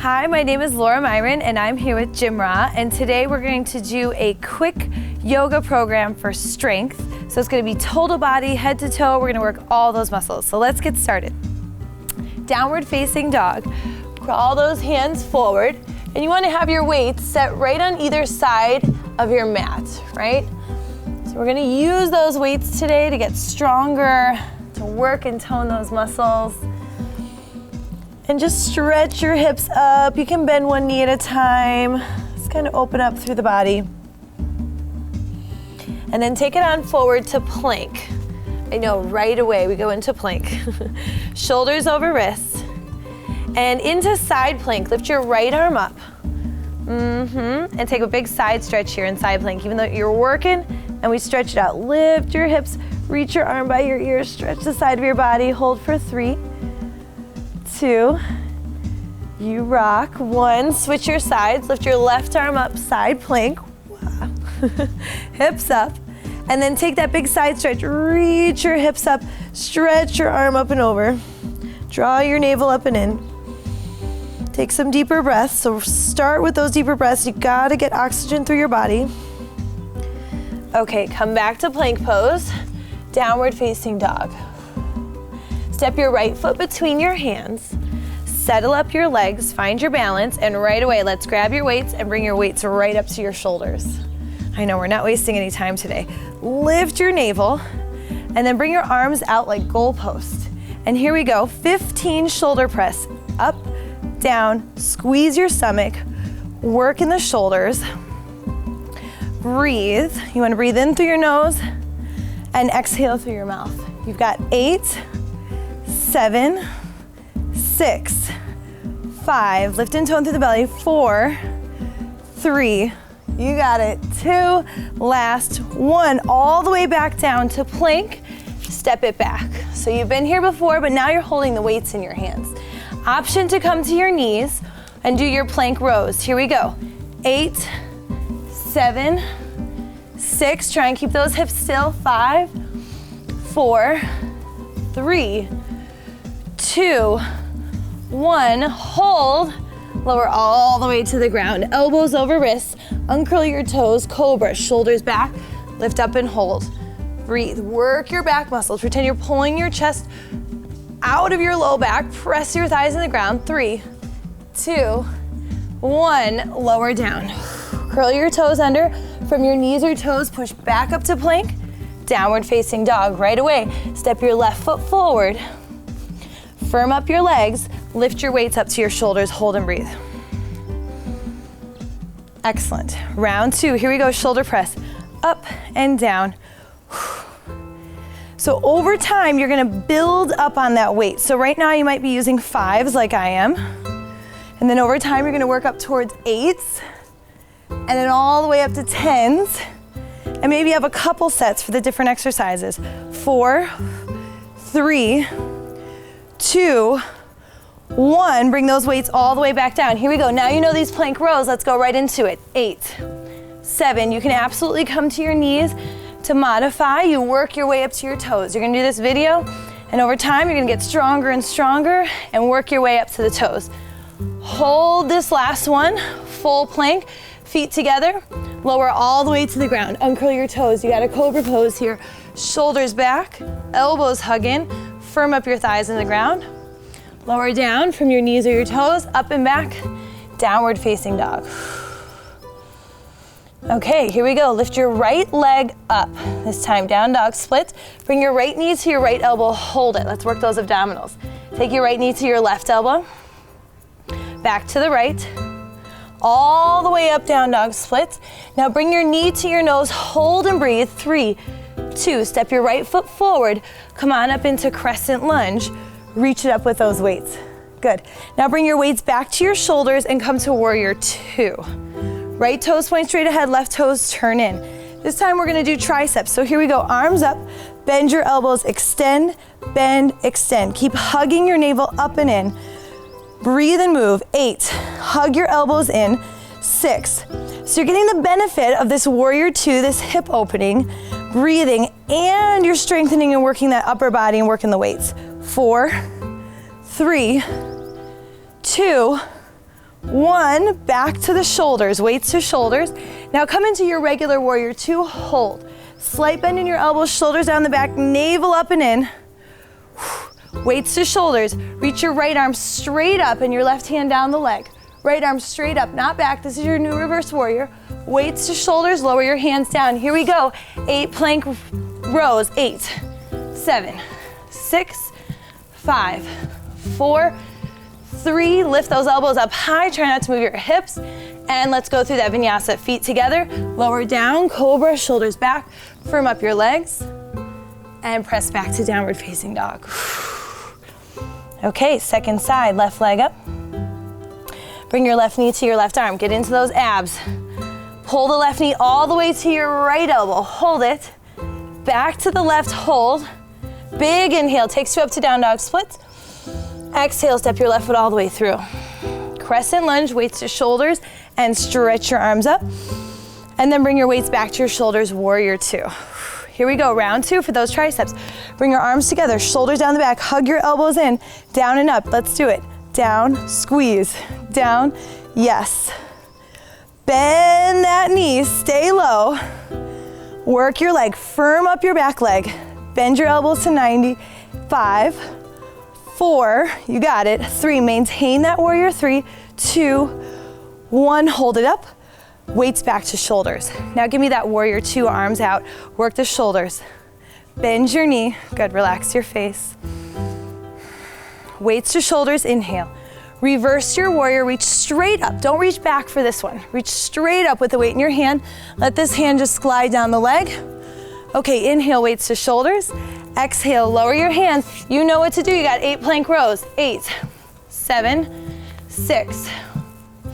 Hi, my name is Laura Myron and I'm here with GymRa, and today we're going to do a quick yoga program for strength. So it's going to be total body, head to toe. We're going to work all those muscles. So let's get started. Downward facing dog. Crawl those hands forward, and you want to have your weights set right on either side of your mat, right? So we're going to use those weights today to get stronger, to work and tone those muscles. And just stretch your hips up. You can bend one knee at a time. Just kind of open up through the body. And then take it on forward to plank. I know, right away we go into plank. Shoulders over wrists. And into side plank. Lift your right arm up. And take a big side stretch here in side plank. Even though you're working, and we stretch it out. Lift your hips, reach your arm by your ears, stretch the side of your body. Hold for 3, 2, you rock. 1, switch your sides, lift your left arm up, side plank. Wow. Hips up, and then take that big side stretch, reach your hips up, stretch your arm up and over. Draw your navel up and in. Take some deeper breaths. So start with those deeper breaths. You gotta get oxygen through your body. Okay, come back to plank pose, downward facing dog. Step your right foot between your hands, settle up your legs, find your balance, and right away, let's grab your weights and bring your weights right up to your shoulders. I know, we're not wasting any time today. Lift your navel, and then bring your arms out like goalposts. And here we go, 15 shoulder press, up, down, squeeze your stomach, work in the shoulders. Breathe, you wanna breathe in through your nose, and exhale through your mouth. You've got 8, 7, 6, 5, lift and tone through the belly, 4, 3, you got it, 2, last, 1, all the way back down to plank, step it back. So you've been here before, but now you're holding the weights in your hands. Option to come to your knees and do your plank rows. Here we go, 8, 7, 6, try and keep those hips still, 5, 4, 3, 2, 1, hold, lower all the way to the ground, elbows over wrists, uncurl your toes, cobra, shoulders back, lift up and hold. Breathe, work your back muscles, pretend you're pulling your chest out of your low back, press your thighs in the ground, 3, 2, 1, lower down. Curl your toes under, from your knees or toes, push back up to plank, downward facing dog. Right away, step your left foot forward, firm up your legs, lift your weights up to your shoulders, hold and breathe. Excellent. Round 2, here we go, shoulder press, up and down. So over time, you're gonna build up on that weight. So right now you might be using 5s like I am. And then over time, you're gonna work up towards 8s, and then all the way up to 10s. And maybe you have a couple sets for the different exercises. 4, 3, 2, 1, bring those weights all the way back down. Here we go, now you know these plank rows, let's go right into it. 8, 7, you can absolutely come to your knees to modify. You work your way up to your toes. You're gonna do this video, and over time you're gonna get stronger and stronger and work your way up to the toes. Hold this last one, full plank, feet together, lower all the way to the ground. Uncurl your toes, you got a Cobra Pose here. Shoulders back, elbows hug in, firm up your thighs in the ground. Lower down from your knees or your toes, up and back, downward facing dog. Okay, here we go. Lift your right leg up. This time, down dog split. Bring your right knee to your right elbow, hold it. Let's work those abdominals. Take your right knee to your left elbow, back to the right, all the way up, down dog split. Now bring your knee to your nose, hold and breathe. 3, 2, step your right foot forward. Come on up into Crescent Lunge. Reach it up with those weights. Good. Now bring your weights back to your shoulders and come to Warrior 2. Right toes point straight ahead, left toes turn in. This time we're gonna do triceps. So here we go, arms up, bend your elbows, extend, bend, extend. Keep hugging your navel up and in. Breathe and move. 8, hug your elbows in. 6, so you're getting the benefit of this Warrior 2, this hip opening, breathing, and you're strengthening and working that upper body and working the weights. 4, 3, 2, 1, back to the shoulders, weights to shoulders. Now come into your regular warrior 2, hold. Slight bend in your elbows, shoulders down the back, navel up and in. Weights to shoulders. Reach your right arm straight up and your left hand down the leg. Right arm straight up, not back. This is your new reverse warrior. Weights to shoulders, lower your hands down. Here we go. 8 plank rows. 8, 7, 6, 5, 4, 3. Lift those elbows up high. Try not to move your hips. And let's go through that vinyasa. Feet together, lower down, cobra, shoulders back. Firm up your legs and press back to downward facing dog. Okay, second side, left leg up. Bring your left knee to your left arm. Get into those abs. Pull the left knee all the way to your right elbow. Hold it. Back to the left, hold. Big inhale, takes you up to down dog splits. Exhale, step your left foot all the way through. Crescent lunge, weights to shoulders, and stretch your arms up. And then bring your weights back to your shoulders, warrior 2. Here we go, round 2 for those triceps. Bring your arms together, shoulders down the back, hug your elbows in, down and up. Let's do it. Down, squeeze, down, yes. Bend that knee, stay low. Work your leg, firm up your back leg. Bend your elbows to 90. 5, 4, you got it. 3, maintain that warrior 3, 2, 1, hold it up. Weights back to shoulders. Now give me that warrior 2, arms out. Work the shoulders. Bend your knee. Good, relax your face. Weights to shoulders, inhale. Reverse your warrior, reach straight up. Don't reach back for this one. Reach straight up with the weight in your hand. Let this hand just glide down the leg. Okay, inhale, weights to shoulders. Exhale, lower your hands. You know what to do. You got 8 plank rows. 8, 7, 6,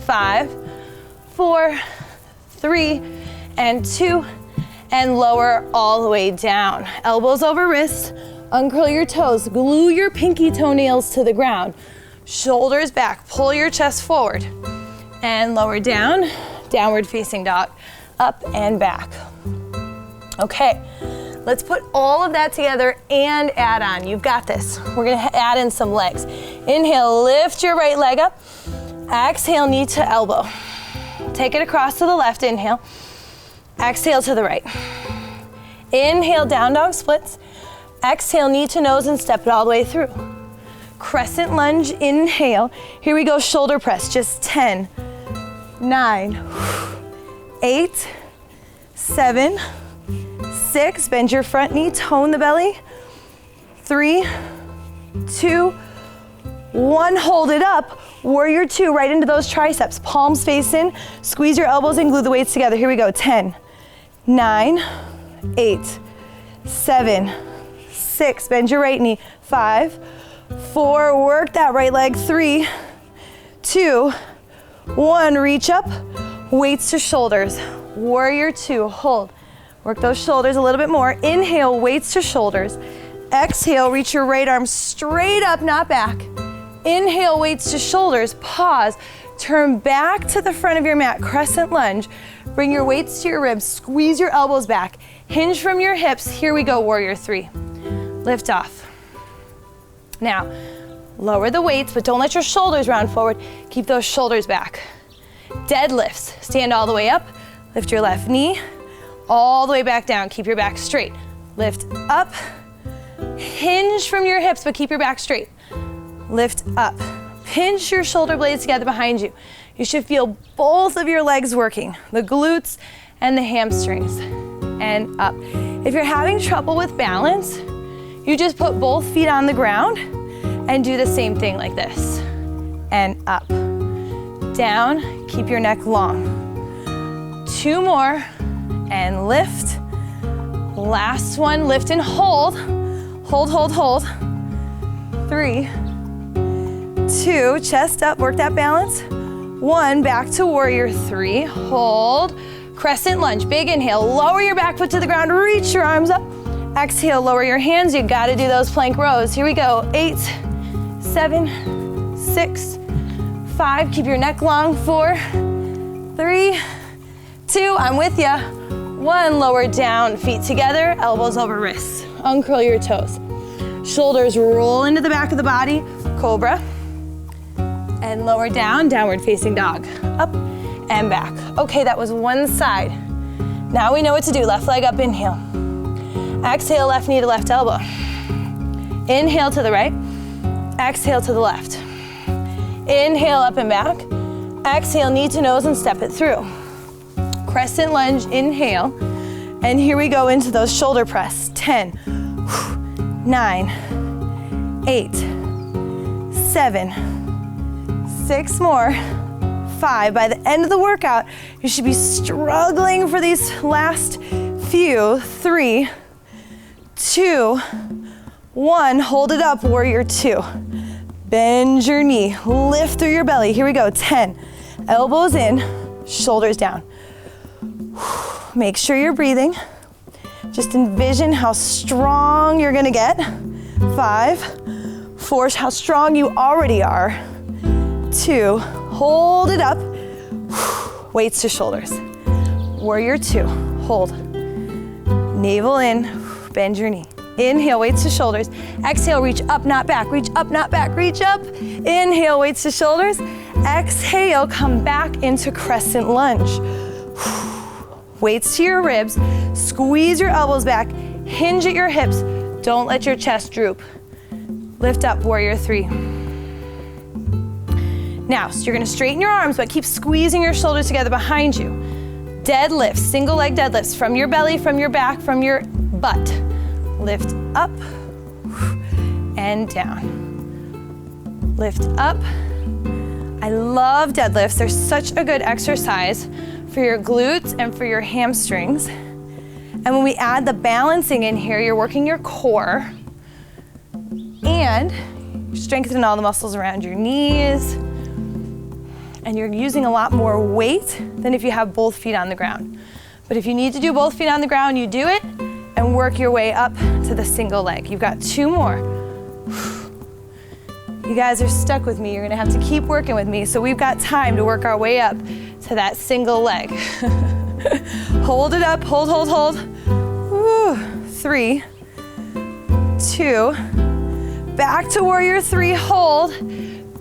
5, 4, 3, and 2, and lower all the way down. Elbows over wrists, uncurl your toes, glue your pinky toenails to the ground. Shoulders back, pull your chest forward, and lower down, downward facing dog, up and back. Okay, let's put all of that together and add on. You've got this. We're gonna add in some legs. Inhale, lift your right leg up. Exhale, knee to elbow. Take it across to the left, inhale. Exhale to the right. Inhale, down dog splits. Exhale, knee to nose and step it all the way through. Crescent lunge, inhale. Here we go, shoulder press, just 10, 9, 8, 7, 6. Bend your front knee, tone the belly. 3, 2, 1, hold it up. Warrior 2, right into those triceps. Palms face in, squeeze your elbows and glue the weights together. Here we go, 10, 9, 8, 7, 6. Bend your right knee. 5, 4, work that right leg. 3, 2, 1, reach up. Weights to shoulders. Warrior 2, hold. Work those shoulders a little bit more. Inhale, weights to shoulders. Exhale, reach your right arm straight up, not back. Inhale, weights to shoulders, pause. Turn back to the front of your mat, crescent lunge. Bring your weights to your ribs, squeeze your elbows back. Hinge from your hips. Here we go, warrior 3. Lift off. Now, lower the weights, but don't let your shoulders round forward. Keep those shoulders back. Deadlifts, stand all the way up. Lift your left knee, all the way back down. Keep your back straight. Lift up. Hinge from your hips, but keep your back straight. Lift up. Pinch your shoulder blades together behind you. You should feel both of your legs working, the glutes and the hamstrings, and up. If you're having trouble with balance, you just put both feet on the ground and do the same thing like this. And up, down, keep your neck long. 2 more, and lift. Last one, lift and hold. Hold, hold, hold. 3, 2, chest up, work that balance. 1, back to warrior 3, hold. Crescent lunge, big inhale, lower your back foot to the ground, reach your arms up. Exhale, lower your hands, you gotta do those plank rows. Here we go, 8, 7, 6, 5, keep your neck long. 4, 3, 2, I'm with ya. 1, lower down, feet together, elbows over wrists. Uncurl your toes. Shoulders roll into the back of the body, cobra. And lower down, downward facing dog. Up and back. Okay, that was one side. Now we know what to do. Left leg up, inhale. Exhale, left knee to left elbow. Inhale to the right. Exhale to the left. Inhale, up and back. Exhale, knee to nose and step it through. Crescent lunge, inhale. And here we go into those shoulder press. 10, 9, 8, 7, 6 more, 5. By the end of the workout, you should be struggling for these last few. 3, 2, 1. Hold it up, warrior 2. Bend your knee, lift through your belly. Here we go, 10. Elbows in, shoulders down. Make sure you're breathing. Just envision how strong you're gonna get. 5, 4, how strong you already are. 2, hold it up. Weights to shoulders. Warrior 2, hold. Navel in, bend your knee. Inhale, weights to shoulders. Exhale, reach up, not back. Reach up, not back. Reach up. Inhale, weights to shoulders. Exhale, come back into crescent lunge. Weights to your ribs. Squeeze your elbows back. Hinge at your hips. Don't let your chest droop. Lift up, warrior 3. Now, so you're gonna straighten your arms, but keep squeezing your shoulders together behind you. Deadlifts, single leg deadlifts from your belly, from your back, from your butt. Lift up and down. Lift up. I love deadlifts. They're such a good exercise for your glutes and for your hamstrings. And when we add the balancing in here, you're working your core and you're strengthening all the muscles around your knees. And you're using a lot more weight than if you have both feet on the ground. But if you need to do both feet on the ground, you do it and work your way up to the single leg. You've got 2 more. You guys are stuck with me. You're gonna have to keep working with me. So we've got time to work our way up to that single leg. Hold it up, hold, hold, hold. Woo. 3, 2, back to warrior 3, hold.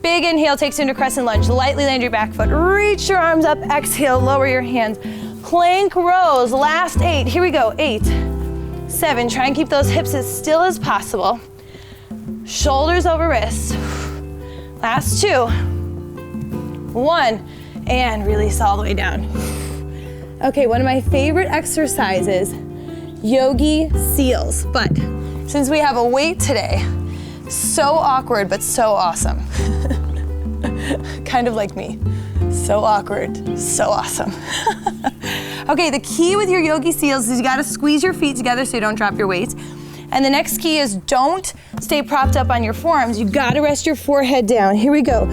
Big inhale takes you into crescent lunge. Lightly land your back foot. Reach your arms up, exhale, lower your hands. Plank rows, last 8. Here we go, 8, 7. Try and keep those hips as still as possible. Shoulders over wrists. Last 2, 1, and release all the way down. Okay, one of my favorite exercises, Yogi Seals. But since we have a weight today, so awkward, but so awesome. Kind of like me. So awkward, so awesome. Okay, the key with your Yogi Seals is you gotta squeeze your feet together so you don't drop your weight. And the next key is don't stay propped up on your forearms. You gotta rest your forehead down. Here we go.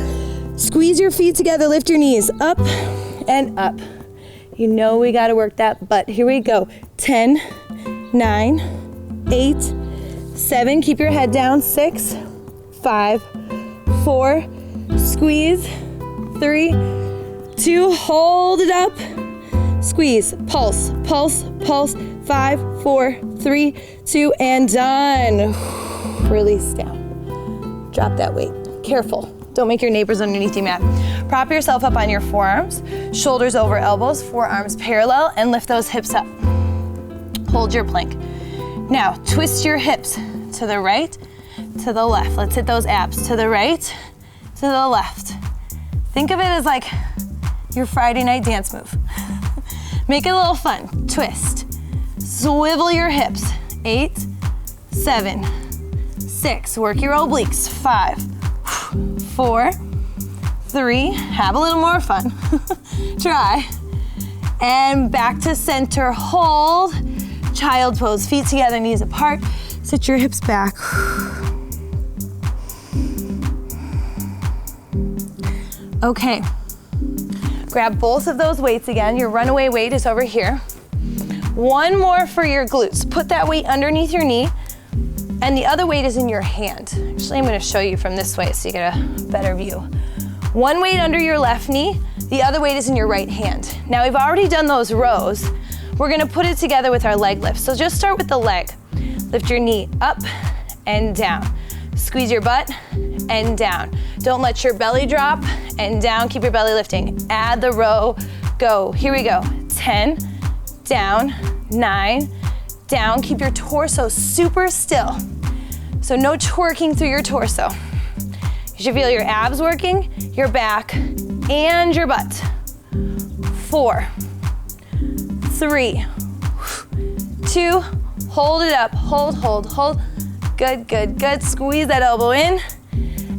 Squeeze your feet together, lift your knees up and up. You know we gotta work that butt. Here we go. 10, 9, 8, 7, keep your head down. 6, 5, 4, squeeze. 3, 2, hold it up. Squeeze, pulse, pulse, pulse. 5, 4, 3, 2, and done. Release down. Drop that weight. Careful. Don't make your neighbors underneath you mad. Prop yourself up on your forearms, shoulders over elbows, forearms parallel, and lift those hips up. Hold your plank. Now, twist your hips to the right, to the left. Let's hit those abs. To the right, to the left. Think of it as like your Friday night dance move. Make it a little fun. Twist. Swivel your hips. 8, 7, 6. Work your obliques. 5, 4, 3. Have a little more fun. Try. And back to center. Hold. Child pose. Feet together, knees apart. Sit your hips back. Okay. Grab both of those weights again. Your runaway weight is over here. One more for your glutes. Put that weight underneath your knee, and the other weight is in your hand. Actually, I'm gonna show you from this way so you get a better view. One weight under your left knee, the other weight is in your right hand. Now, we've already done those rows. We're gonna put it together with our leg lift. So just start with the leg. Lift your knee up and down. Squeeze your butt and down. Don't let your belly drop and down. Keep your belly lifting. Add the row. Go. Here we go. 10, down, 9, down. Keep your torso super still. So no twerking through your torso. You should feel your abs working, your back, and your butt. 4, 3, 2, hold it up. Hold, hold, hold. Good, good, good. Squeeze that elbow in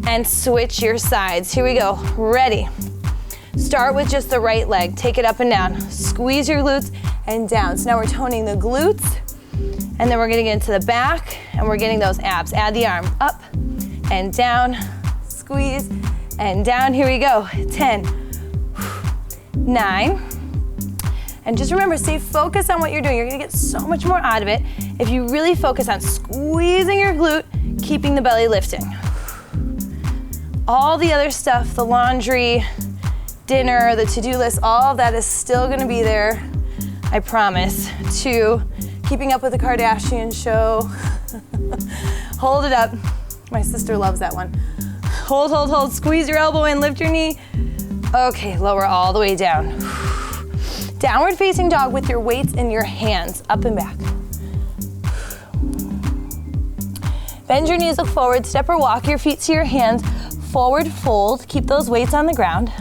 and switch your sides. Here we go. Ready. Start with just the right leg. Take it up and down. Squeeze your glutes and down. So now we're toning the glutes, and then we're getting into the back, and we're getting those abs. Add the arm up and down. Squeeze and down. Here we go. 10, 9. And just remember, stay focused on what you're doing. You're gonna get so much more out of it if you really focus on squeezing your glute, keeping the belly lifting. All the other stuff, the laundry, dinner, the to-do list, all of that is still gonna be there, I promise, to Keeping Up with the Kardashian show. Hold it up. My sister loves that one. Hold, hold, hold. Squeeze your elbow in, lift your knee. Okay, lower all the way down. Downward facing dog with your weights in your hands, up and back. Bend your knees, look forward, step or walk your feet to your hands, forward fold, keep those weights on the ground.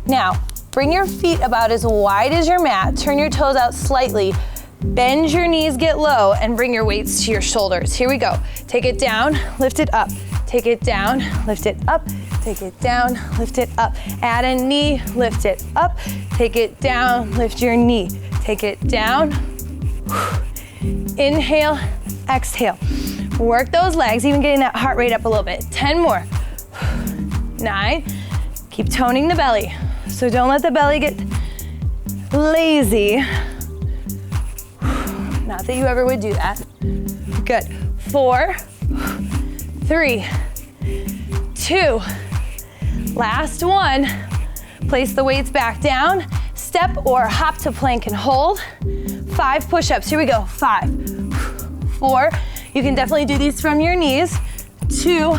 Now, bring your feet about as wide as your mat, turn your toes out slightly, bend your knees, get low, and bring your weights to your shoulders. Here we go. Take it down, lift it up. Take it down, lift it up. Take it down, lift it up. Add a knee, lift it up. Take it down, lift your knee. Take it down. Inhale, exhale. Work those legs, even getting that heart rate up a little bit. 10 more. 9. Keep toning the belly. So don't let the belly get lazy. Not that you ever would do that. Good. 4, 3, 2. Last one. Place the weights back down. Step or hop to plank and hold. 5 push-ups. Here we go. 5, 4. You can definitely do these from your knees. 2,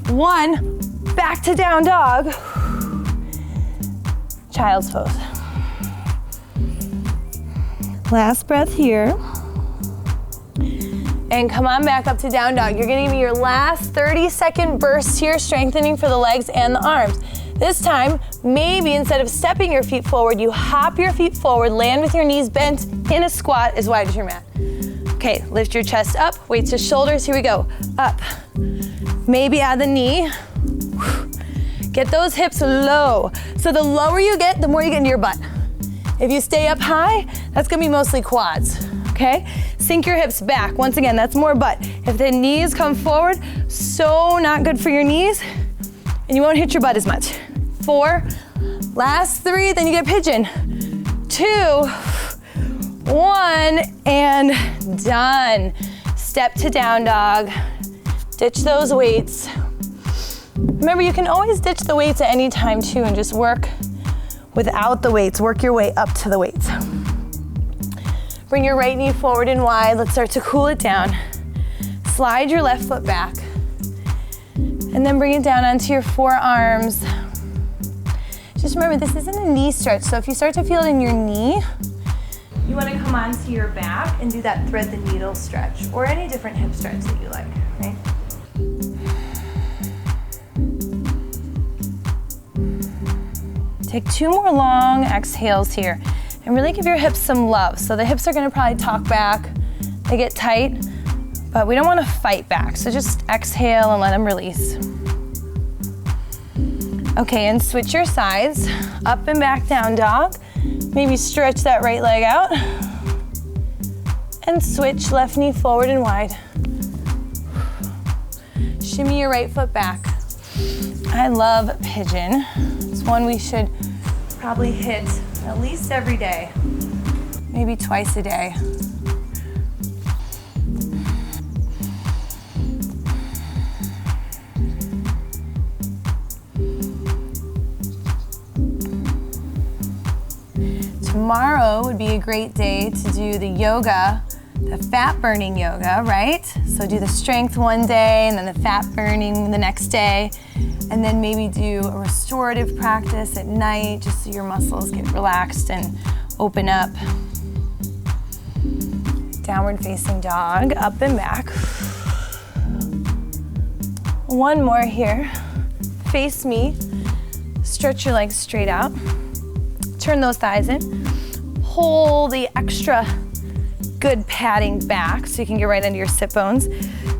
1. Back to down dog. Child's pose. Last breath here. And come on back up to down dog. You're gonna give me your last 30-second burst here, strengthening for the legs and the arms. This time, maybe instead of stepping your feet forward, you hop your feet forward, land with your knees bent in a squat as wide as your mat. Okay, lift your chest up, weights to shoulders, here we go. Up. Maybe add the knee. Get those hips low. So the lower you get, the more you get into your butt. If you stay up high, that's gonna be mostly quads, okay? Sink your hips back. Once again, that's more butt. If the knees come forward, so not good for your knees, and you won't hit your butt as much. 4, last 3, then you get pigeon. 2, 1, and done. Step to down dog. Ditch those weights. Remember, you can always ditch the weights at any time too and just work without the weights. Work your way up to the weights. Bring your right knee forward and wide. Let's start to cool it down. Slide your left foot back. And then bring it down onto your forearms. Just remember, this isn't a knee stretch, so if you start to feel it in your knee, you want to come onto your back and do that thread the needle stretch, or any different hip stretch that you like, right? Take 2 more long exhales here, and really give your hips some love. So the hips are gonna probably talk back, they get tight, but we don't wanna fight back. So just exhale and let them release. Okay, and switch your sides, up and back down dog. Maybe stretch that right leg out. And switch left knee forward and wide. Shimmy your right foot back. I love pigeon. It's one we should probably hit at least every day, maybe twice a day. Tomorrow would be a great day to do the yoga the fat burning yoga, right? So do the strength one day and then the fat burning the next day. And then maybe do a restorative practice at night just so your muscles get relaxed and open up. Downward facing dog, up and back. One more here. Face me. Stretch your legs straight out. Turn those thighs in. Pull the extra good padding back so you can get right under your sit bones.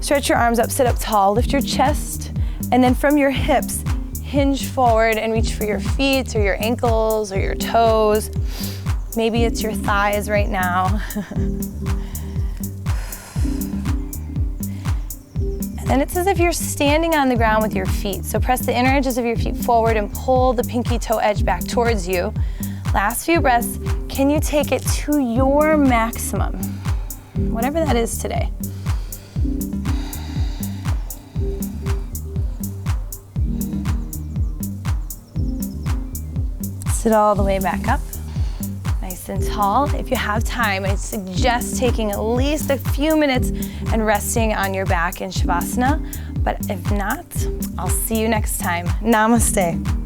Stretch your arms up, sit up tall, lift your chest, and then from your hips, hinge forward and reach for your feet or your ankles or your toes. Maybe it's your thighs right now. And then it's as if you're standing on the ground with your feet. So press the inner edges of your feet forward and pull the pinky toe edge back towards you. Last few breaths. Can you take it to your maximum? Whatever that is today. Sit all the way back up. Nice and tall. If you have time, I suggest taking at least a few minutes and resting on your back in Shavasana. But if not, I'll see you next time. Namaste.